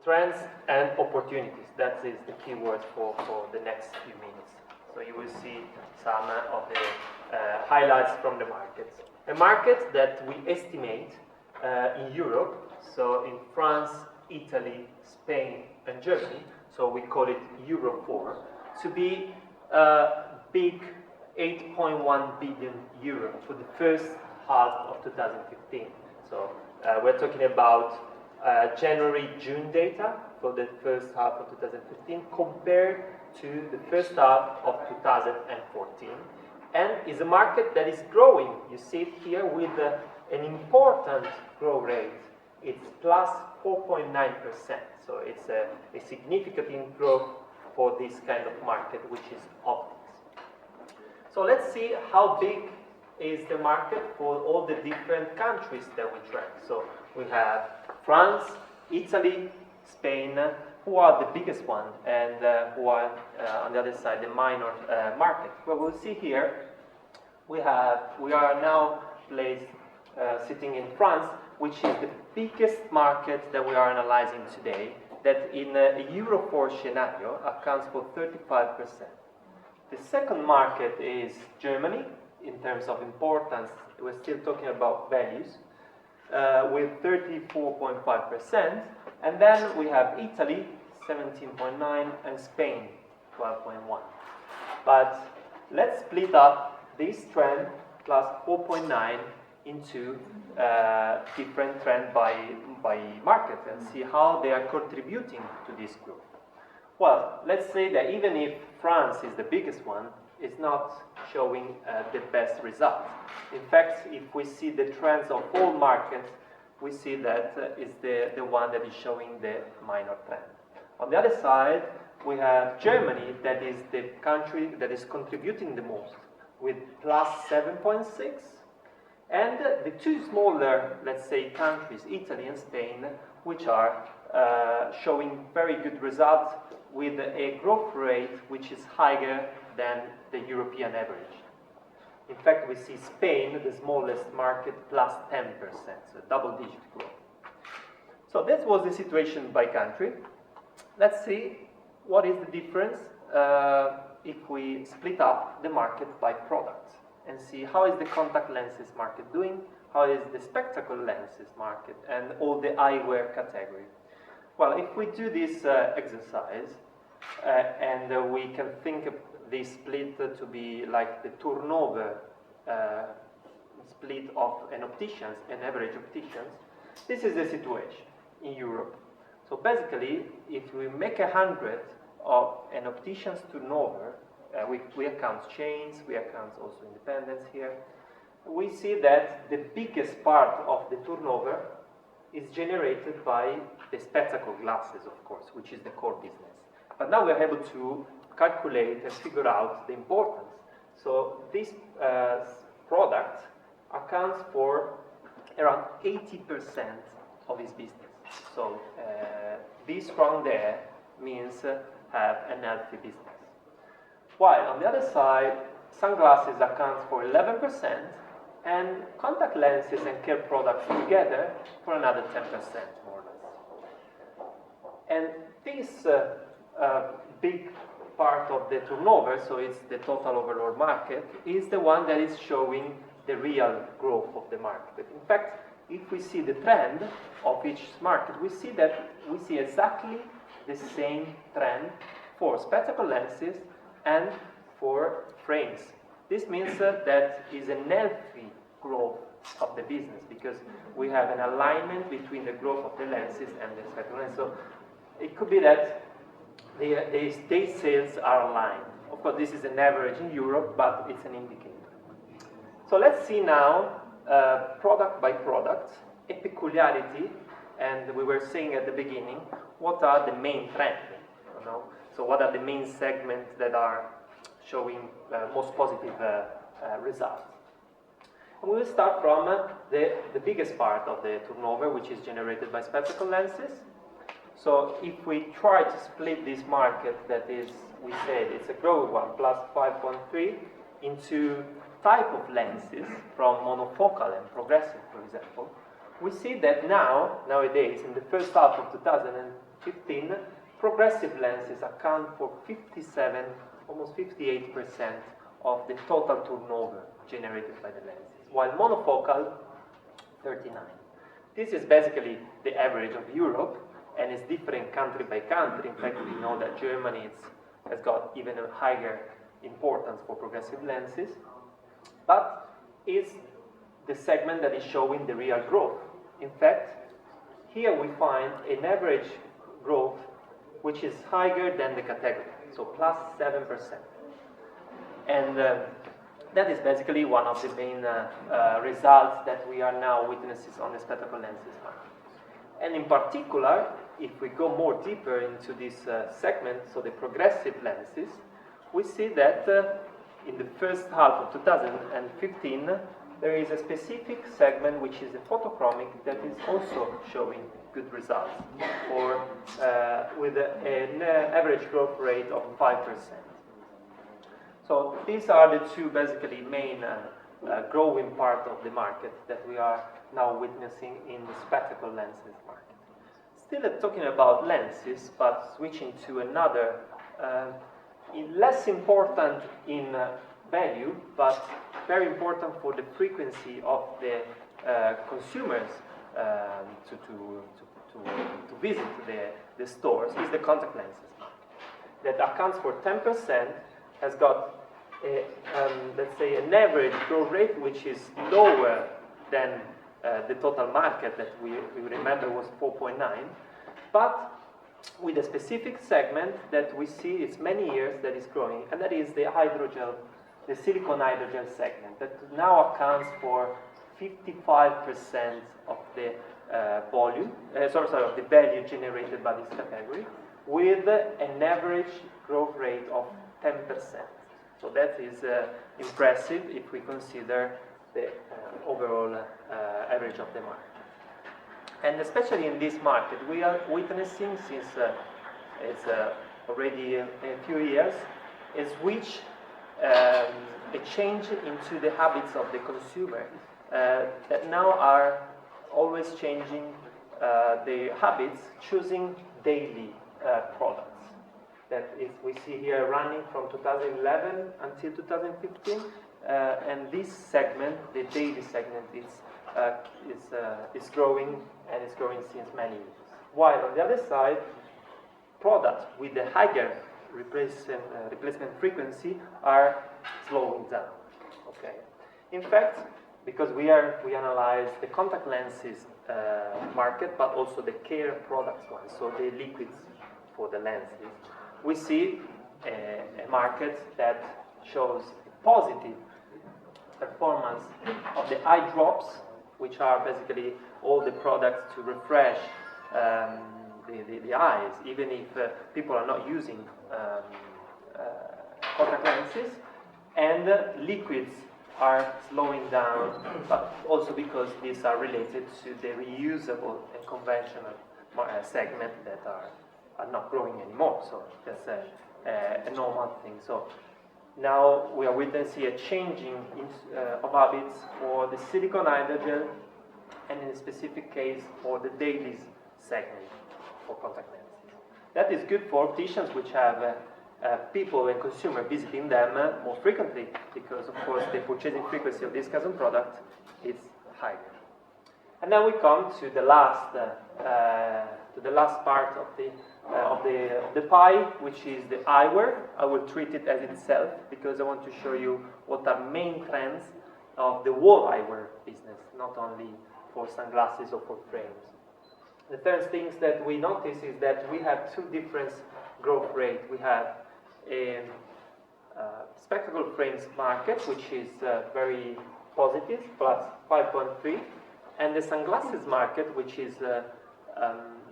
trends and opportunities. That is the key word for the next few minutes. So you will see some of the highlights from the markets. A market that we estimate in Europe, so in France, Italy, Spain, and Germany, so we call it Euro 4, to be big 8.1 billion euro for the first half of 2015. So we're talking about January-June data for the first half of 2015 compared to the first half of 2014. And is a market that is growing. You see it here with an important growth rate. It's plus 4.9%. So it's a significant growth for this kind of market, which is optics. So let's see how big is the market for all the different countries that we track. So we have France, Italy, Spain, who are the biggest one, and who are on the other side the minor market. Well, we'll see here we are now placed sitting in France, which is the biggest market that we are analyzing today, that in a Euro 4 scenario accounts for 35%. The second market is Germany. In terms of importance, we're still talking about values, with 34.5%, and then we have Italy, 17.9%, and Spain, 12.1%. But let's split up this trend, plus 4.9%, into different trend by market and see how they are contributing to this growth. Well, let's say that even if France is the biggest one, it's not showing the best result. In fact, if we see the trends of all markets, we see that it's the one that is showing the minor trend. On the other side, we have Germany, that is the country that is contributing the most, with plus 7.6%. And the two smaller, let's say, countries, Italy and Spain, which are showing very good results with a growth rate which is higher than the European average. In fact, we see Spain, the smallest market, plus 10%, so double-digit growth. So that was the situation by country. Let's see what is the difference if we split up the market by product and see how is the contact lenses market doing, how is the spectacle lenses market, and all the eyewear category. Well, if we do this exercise, and we can think of this split to be like the turnover split of an opticians, an average opticians, this is the situation in Europe. So basically, if we make 100 of an optician's turnover, we account chains, we account also independents here, we see that the biggest part of the turnover is generated by the spectacle glasses, of course, which is the core business. But now we are able to calculate and figure out the importance. So this product accounts for around 80% of his business. So this round there means have an healthy business. While on the other side, sunglasses accounts for 11%, and contact lenses and care products together for another 10%, more or less. And this big part of the turnover, so it's the total overall market, is the one that is showing the real growth of the market. In fact, if we see the trend of each market, we see exactly the same trend for spectacle lenses and for frames. This means that is a healthy growth of the business because we have an alignment between the growth of the lenses and the spectacle lenses. So it could be that the state sales are aligned. Of course, this is an average in Europe, but it's an indicator. So let's see now, product by product, a peculiarity, and we were saying at the beginning, what are the main trends? You know? So what are the main segments that are showing most positive results? And we will start from the biggest part of the turnover, which is generated by spectacle lenses. So if we try to split this market, that is, we said it's a growing one, plus 5.3, into type of lenses, from monofocal and progressive, for example, we see that nowadays, in the first half of 2015, progressive lenses account for 57, almost 58% of the total turnover generated by the lenses, while monofocal, 39. This is basically the average of Europe, and it's different country by country. In fact, we know that Germany has got even a higher importance for progressive lenses, but is the segment that is showing the real growth. In fact, here we find an average growth which is higher than the category, so plus 7%. And that is basically one of the main results that we are now witnessing on the spectacle lenses market. And in particular, if we go more deeper into this segment, so the progressive lenses, we see that in the first half of 2015, there is a specific segment which is the photochromic that is also showing good results, or with an average growth rate of 5%. So these are the two basically main growing part of the market that we are now witnessing in the spectacle lenses market. Still talking about lenses, but switching to another, less important in value, but very important for the frequency of the consumers to visit the stores, is the contact lenses market. That accounts for 10%, has got let's say an average growth rate which is lower than the total market that we remember was 4.9, but with a specific segment that we see it's many years that is growing, and that is the hydrogel, the silicone hydrogel segment, that now accounts for 55% of the volume, of the value generated by this category, with an average growth rate of 10%. So that is impressive if we consider the overall average of the market. And especially in this market, we are witnessing since it's already a few years, a switch, a change into the habits of the consumer that now are always changing the habits, choosing daily products. That is, we see here running from 2011 until 2015, and this segment, the daily segment, is growing, and it's growing since many years. While on the other side, products with the higher replacement frequency are slowing down. Okay. In fact, because we analyze the contact lenses market, but also the care products one, so the liquids for the lenses, we see a market that shows positive performance of the eye drops, which are basically all the products to refresh the eyes, even if people are not using contact lenses, and liquids are slowing down, but also because these are related to the reusable and conventional segment that are not growing anymore. So that's a normal thing. So now we are witnessing a changing of habits for the silicone hydrogel, and in a specific case for the dailies segment for contact lenses. That is good for opticians, which have people and consumers visiting them more frequently, because of course the purchasing frequency of this kind of product is higher. And then we come to the last part of the pie, which is the eyewear. I will treat it as itself because I want to show you what are main trends of the whole eyewear business, not only for sunglasses or for frames. The first things that we notice is that we have two different growth rates. We have a spectacle frames market, which is very positive, plus 5.3, and the sunglasses market, which is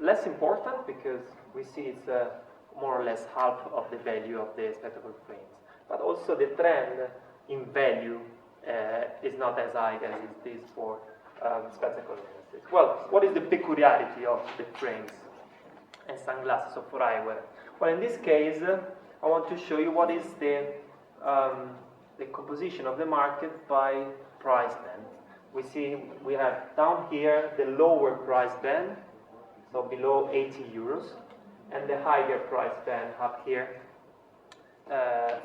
less important because we see it's more or less half of the value of the spectacle frames. But also the trend in value is not as high as it is for spectacle lenses. Well, what is the peculiarity of the frames and sunglasses or for eyewear? Well, in this case, I want to show you what is the composition of the market by price band. We see we have down here the lower price band, so below 80 euros, and the higher price band up here,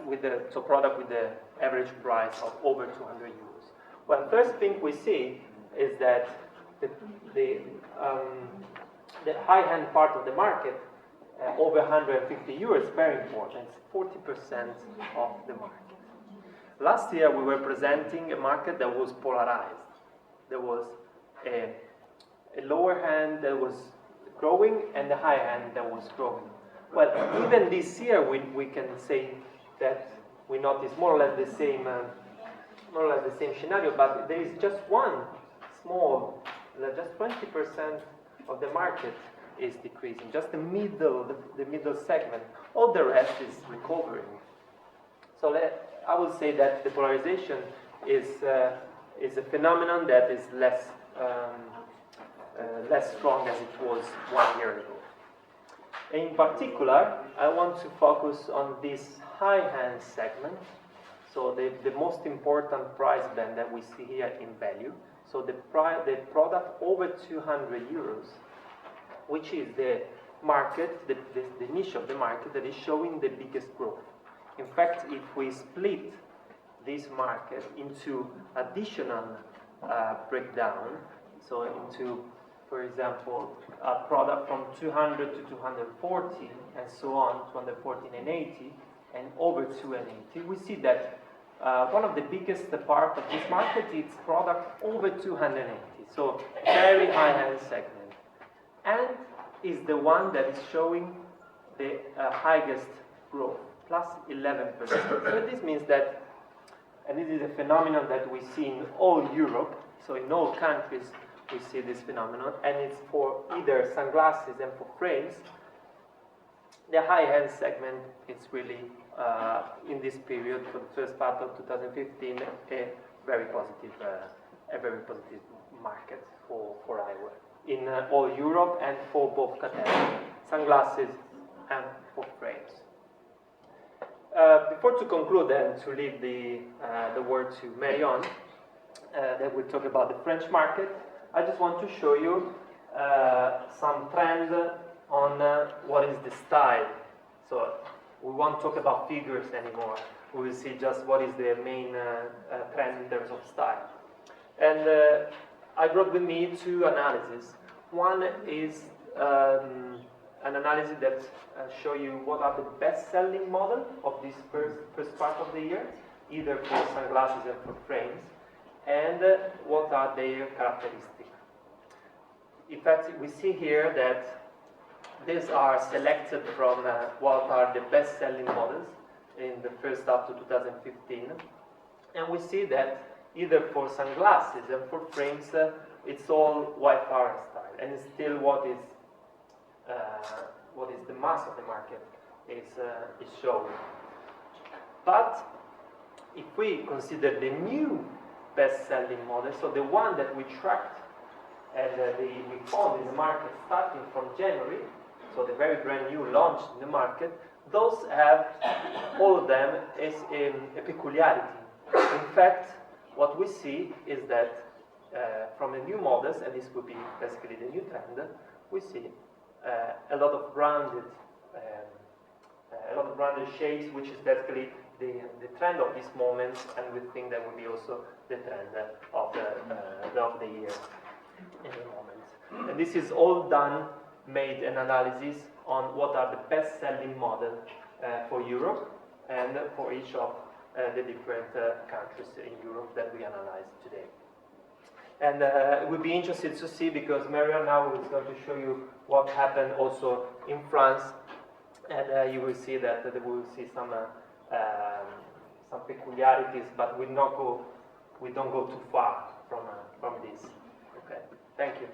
with the product with the average price of over 200 euros. Well, first thing we see is that the high-end part of the market, over 150 euros, very important. It's 40% of the market. Last year we were presenting a market that was polarized. There was a lower hand that was growing and the high hand that was growing. Well, even this year we can say that we notice more or less the same scenario, but there is just one small, just 20% of the market is decreasing. Just the middle segment. All the rest is recovering. So I would say that the polarization is a phenomenon that is less strong as it was 1 year ago. In particular, I want to focus on this high-end segment. So the most important price band that we see here in value. So the product over 200 euros, which is the market, the niche of the market that is showing the biggest growth. In fact, if we split this market into additional breakdown, so into, for example, a product from 200 to 240 and so on, 214 and 80, and over 280, we see that one of the biggest part of this market is product over 280, so very high-end segment, and is the one that is showing the highest growth, plus 11%. So this means that, and this is a phenomenon that we see in all Europe, so in all countries we see this phenomenon, and it's for either sunglasses and for frames. The high-end segment is really, in this period, for the first part of 2015, a very positive market for eyewear in all Europe and for both categories, sunglasses and for frames. Before to conclude and to leave the word to Marion, that will talk about the French market, I just want to show you some trend on what is the style. So we won't talk about figures anymore. We will see just what is the main trend in terms of style. And I brought with me two analyses. One is an analysis that show you what are the best-selling model of this first part of the year, either for sunglasses and for frames, and what are their characteristics. In fact, we see here that these are selected from what are the best-selling models in the first half of 2015, and we see that either for sunglasses and for frames, it's all white power style, and it's still what is the mass of the market is showing. But if we consider the new best-selling model, so the one that we tracked and we found in the market starting from January, so the very brand new launch in the market, those have, all of them, is a peculiarity. In fact, what we see is that from the new models, and this would be basically the new trend, we see a lot of branded shades, which is basically the trend of this moment, and we think that will be also the trend of the year in the moment. And this is all done, made an analysis on what are the best-selling models for Europe and for each of the different countries in Europe that we analyzed today. And it would be interesting to see, because Marion now is going to show you what happened also in France, and you will see that we will see some peculiarities, but we don't go too far from this. Okay, thank you.